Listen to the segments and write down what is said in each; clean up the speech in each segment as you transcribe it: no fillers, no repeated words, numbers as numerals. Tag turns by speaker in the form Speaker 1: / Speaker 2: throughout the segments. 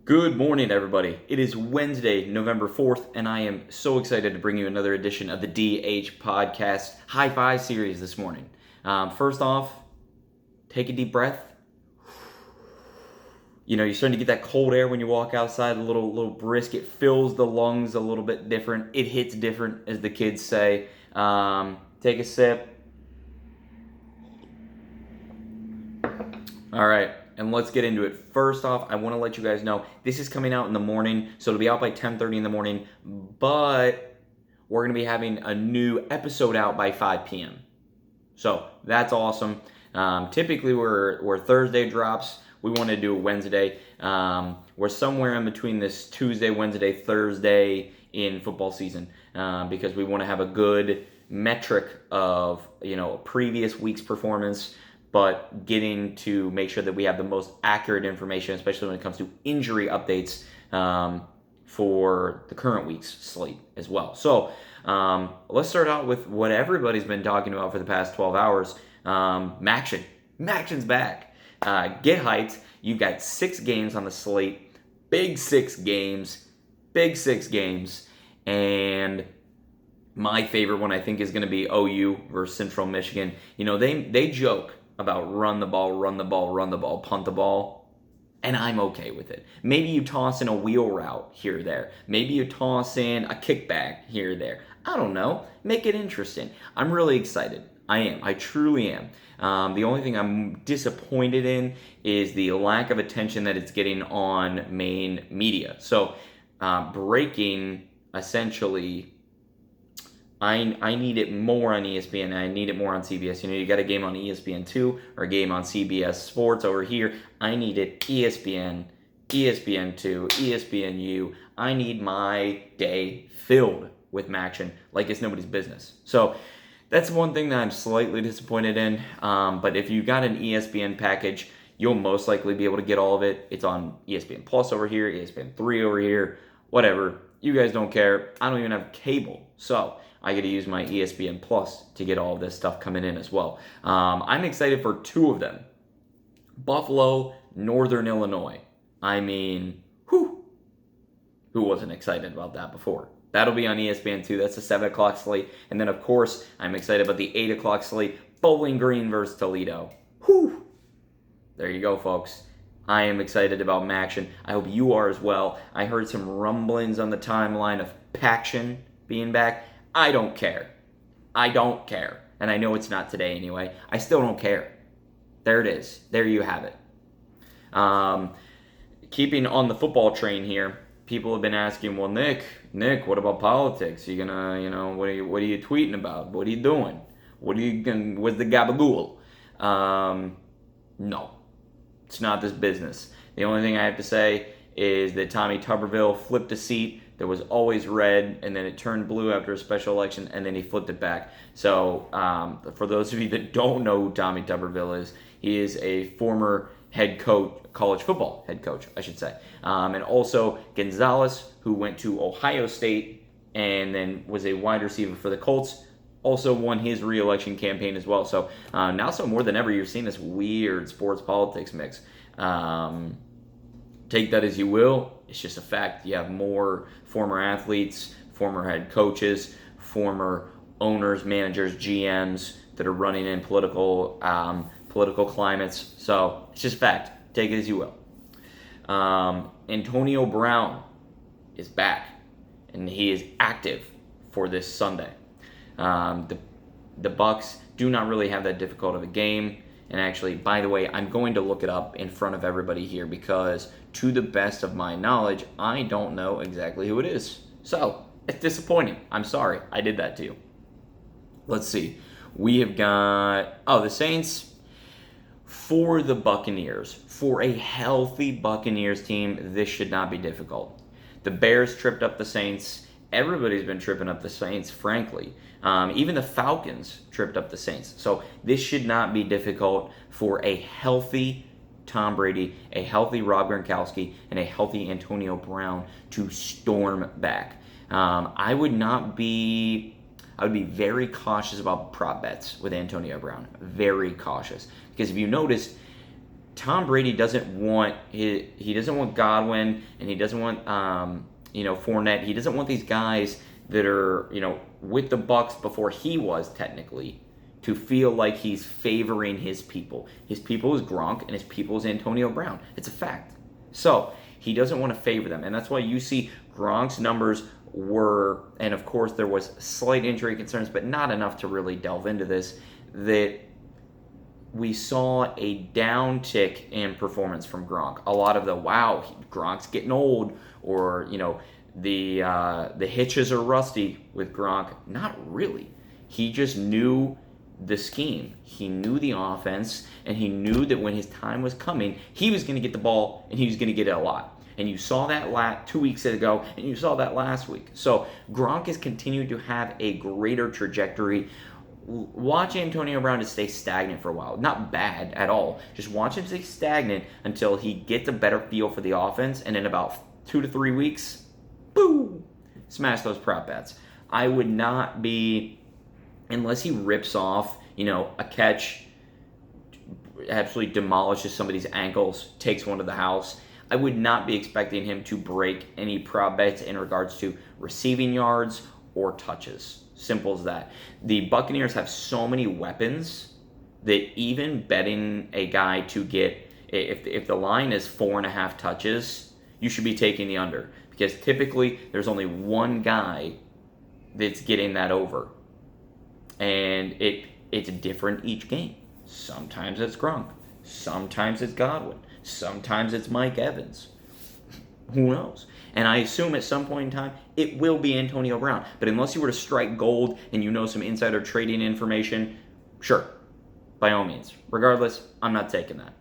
Speaker 1: Good morning, everybody. It is Wednesday, November 4th, and I am so excited to bring you another edition of the DH Podcast Hi5 series this morning. First off, take a deep breath. You know, you're starting to get that cold air when you walk outside, a little brisk. It fills the lungs a little bit different. It hits different, as the kids say. Take a sip. All right, and let's get into it. First off, I want to let you guys know this is coming out in the morning, so it'll be out by 10:30 in the morning, but we're going to be having a new episode out by 5 p.m. So that's awesome. Typically, where Thursday drops, we want to do a Wednesday. We're somewhere in between this Tuesday, Wednesday, Thursday in football season because we want to have a good metric of previous week's performance, but getting to make sure that we have the most accurate information, especially when it comes to injury updates for the current week's slate as well. So let's start out with what everybody's been talking about for the past 12 hours. MACtion. MACtion's back. Get hyped. You've got 6 games on the slate. Big 6 games. And my favorite one, I think, is going to be OU versus Central Michigan. You know, they joke about run the ball, punt the ball, and I'm okay with it. Maybe you toss in a wheel route here or there. Maybe you toss in a kickback here or there. I don't know. Make it interesting. I'm really excited. I am. I truly am. The only thing I'm disappointed in is the lack of attention that it's getting on main media. So, breaking, essentially, I need it more on ESPN, and I need it more on CBS. You know, you got a game on ESPN2 or a game on CBS Sports over here. I need it ESPN, ESPN2, ESPNU. I need my day filled with MACtion like it's nobody's business. So that's one thing that I'm slightly disappointed in. But if you got an ESPN package, you'll most likely be able to get all of it. It's on ESPN Plus over here, ESPN3 over here, whatever. You guys don't care. I don't even have cable. So I get to use my ESPN Plus to get all of this stuff coming in as well. I'm excited for 2 of them. Buffalo, Northern Illinois. I mean, who wasn't excited about that before? That'll be on ESPN2. That's the 7 o'clock slate. And then, of course, I'm excited about the 8 o'clock slate. Bowling Green versus Toledo. Whew. There you go, folks. I am excited about MACtion. I hope you are as well. I heard some rumblings on the timeline of MACtion being back. I don't care. And I know it's not today anyway. I still don't care. There it is. There you have it. Keeping on the football train here, people have been asking, well, Nick, what about politics? You gonna, what are you tweeting about? What are you doing? What's the gabagool? No, it's not this business. The only thing I have to say is that Tommy Tuberville flipped a seat that was always red, and then it turned blue after a special election, and then he flipped it back. So for those of you that don't know who Tommy Tuberville is, he is a former head coach, college football head coach, I should say. And also Gonzalez, who went to Ohio State and then was a wide receiver for the Colts, also won his re-election campaign as well. So now so more than ever, you're seeing this weird sports politics mix. Take that as you will. It's just a fact. You have more former athletes, former head coaches, former owners, managers, GMs that are running in political climates. So it's just a fact. Take it as you will. Antonio Brown is back, and he is active for this Sunday. The Bucks do not really have that difficult of a game. And actually, by the way, I'm going to look it up in front of everybody here because, to the best of my knowledge, I don't know exactly who it is. So, it's disappointing. I'm sorry. I did that to you. Let's see. We have got... the Saints. For the Buccaneers. For a healthy Buccaneers team, this should not be difficult. The Bears tripped up the Saints. Everybody's been tripping up the Saints, frankly. Even the Falcons tripped up the Saints. So this should not be difficult for a healthy Tom Brady, a healthy Rob Gronkowski, and a healthy Antonio Brown to storm back. I would be very cautious about prop bets with Antonio Brown. Very cautious. Because if you noticed, Tom Brady doesn't want he doesn't want Godwin, and he doesn't want Fournette. He doesn't want these guys that are with the Bucs before he was technically, to feel like he's favoring his people. His people is Gronk, and his people is Antonio Brown. It's a fact. So he doesn't want to favor them, and that's why you see Gronk's numbers were, and of course there was slight injury concerns, but not enough to really delve into this, that we saw a downtick in performance from Gronk. A lot of the, Gronk's getting old, or, the hitches are rusty with Gronk. Not really. He just knew the scheme. He knew the offense, and he knew that when his time was coming, he was going to get the ball, and he was going to get it a lot. And you saw that 2 weeks ago, and you saw that last week. So Gronk has continued to have a greater trajectory. Watch Antonio Brown to stay stagnant for a while. Not bad at all. Just watch him stay stagnant until he gets a better feel for the offense, and in about 2 to 3 weeks, boom, smash those prop bets. I would not be, unless he rips off, a catch, absolutely demolishes somebody's ankles, takes one to the house, I would not be expecting him to break any prop bets in regards to receiving yards or touches. Simple as that. The Buccaneers have so many weapons that even betting a guy to get, if the line is 4.5 touches, you should be taking the under, because typically there's only one guy that's getting that over, and it's different each game. Sometimes it's Gronk, sometimes it's Godwin, sometimes it's Mike Evans. Who knows? And I assume at some point in time, it will be Antonio Brown. But unless you were to strike gold and some insider trading information, sure, by all means. Regardless, I'm not taking that.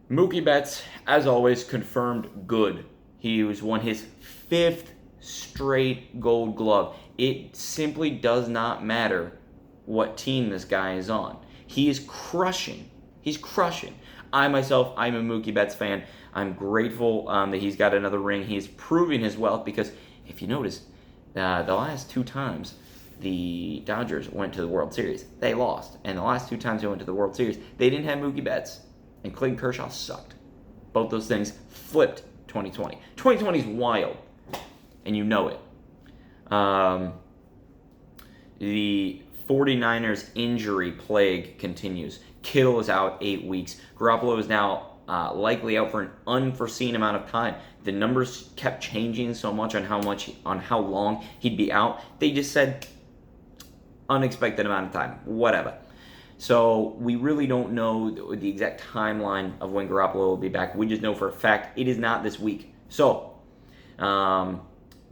Speaker 1: Mookie Betts, as always, confirmed good. He won his 5th straight Gold Glove. It simply does not matter what team this guy is on. He is crushing. He's crushing. I'm a Mookie Betts fan. I'm grateful that he's got another ring. He's proving his wealth, because if you notice, the last 2 times the Dodgers went to the World Series, they lost. And the last 2 times they went to the World Series, they didn't have Mookie Betts. And Clayton Kershaw sucked. Both those things flipped 2020. 2020 is wild, and you know it. The 49ers injury plague continues. Kittle is out 8 weeks. Garoppolo is now likely out for an unforeseen amount of time. The numbers kept changing so much on how long he'd be out. They just said unexpected amount of time, whatever. So we really don't know the exact timeline of when Garoppolo will be back. We just know for a fact it is not this week. So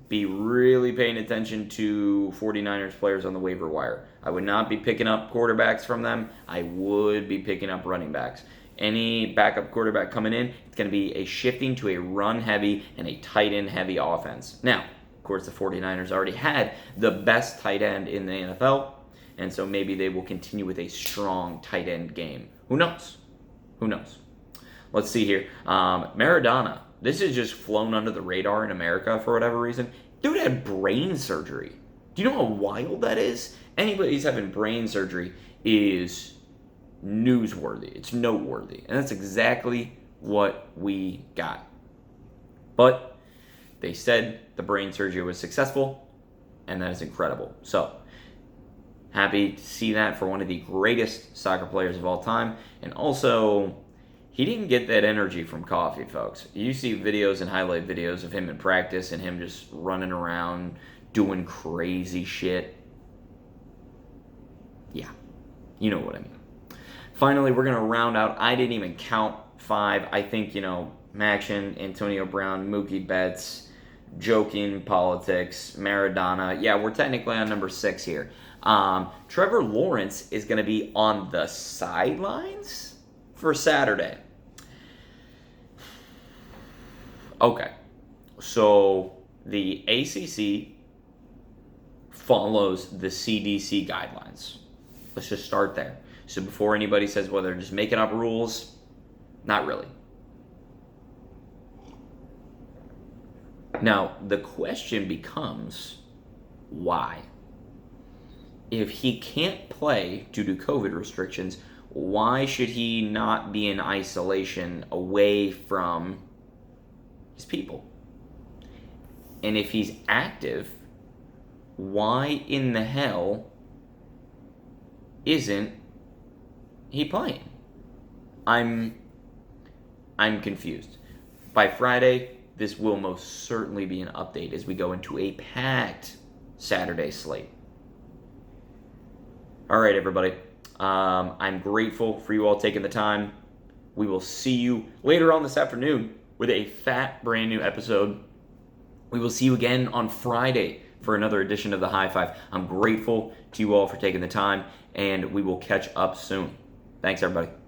Speaker 1: be really paying attention to 49ers players on the waiver wire. I would not be picking up quarterbacks from them. I would be picking up running backs. Any backup quarterback coming in, it's going to be a shifting to a run-heavy and a tight-end-heavy offense. Now, of course, the 49ers already had the best tight end in the NFL, and so maybe they will continue with a strong tight end game. Who knows? Who knows? Let's see here. Maradona. This has just flown under the radar in America for whatever reason. Dude had brain surgery. Do you know how wild that is? Anybody who's having brain surgery is newsworthy. It's noteworthy. And that's exactly what we got. But they said the brain surgery was successful, and that is incredible. So, happy to see that for one of the greatest soccer players of all time. And also, he didn't get that energy from coffee, folks. You see videos and highlight videos of him in practice and him just running around doing crazy shit. Yeah, you know what I mean. Finally, we're going to round out. I didn't even count 5. I think, MACtion, Antonio Brown, Mookie Betts, joking politics, Maradona. Yeah, we're technically on number 6 here. Trevor Lawrence is going to be on the sidelines for Saturday. Okay, so the ACC follows the CDC guidelines. Let's just start there. So before anybody says, well, they're just making up rules, not really. Now, the question becomes, why? If he can't play due to COVID restrictions, Why should he not be in isolation away from his people? And if he's active, why in the hell isn't he playing? I'm confused. By Friday, this will most certainly be an update as we go into a packed Saturday slate. All right, everybody. I'm grateful for you all taking the time. We will see you later on this afternoon with a fat brand new episode. We will see you again on Friday for another edition of the Hi5. I'm grateful to you all for taking the time, and we will catch up soon. Thanks, everybody.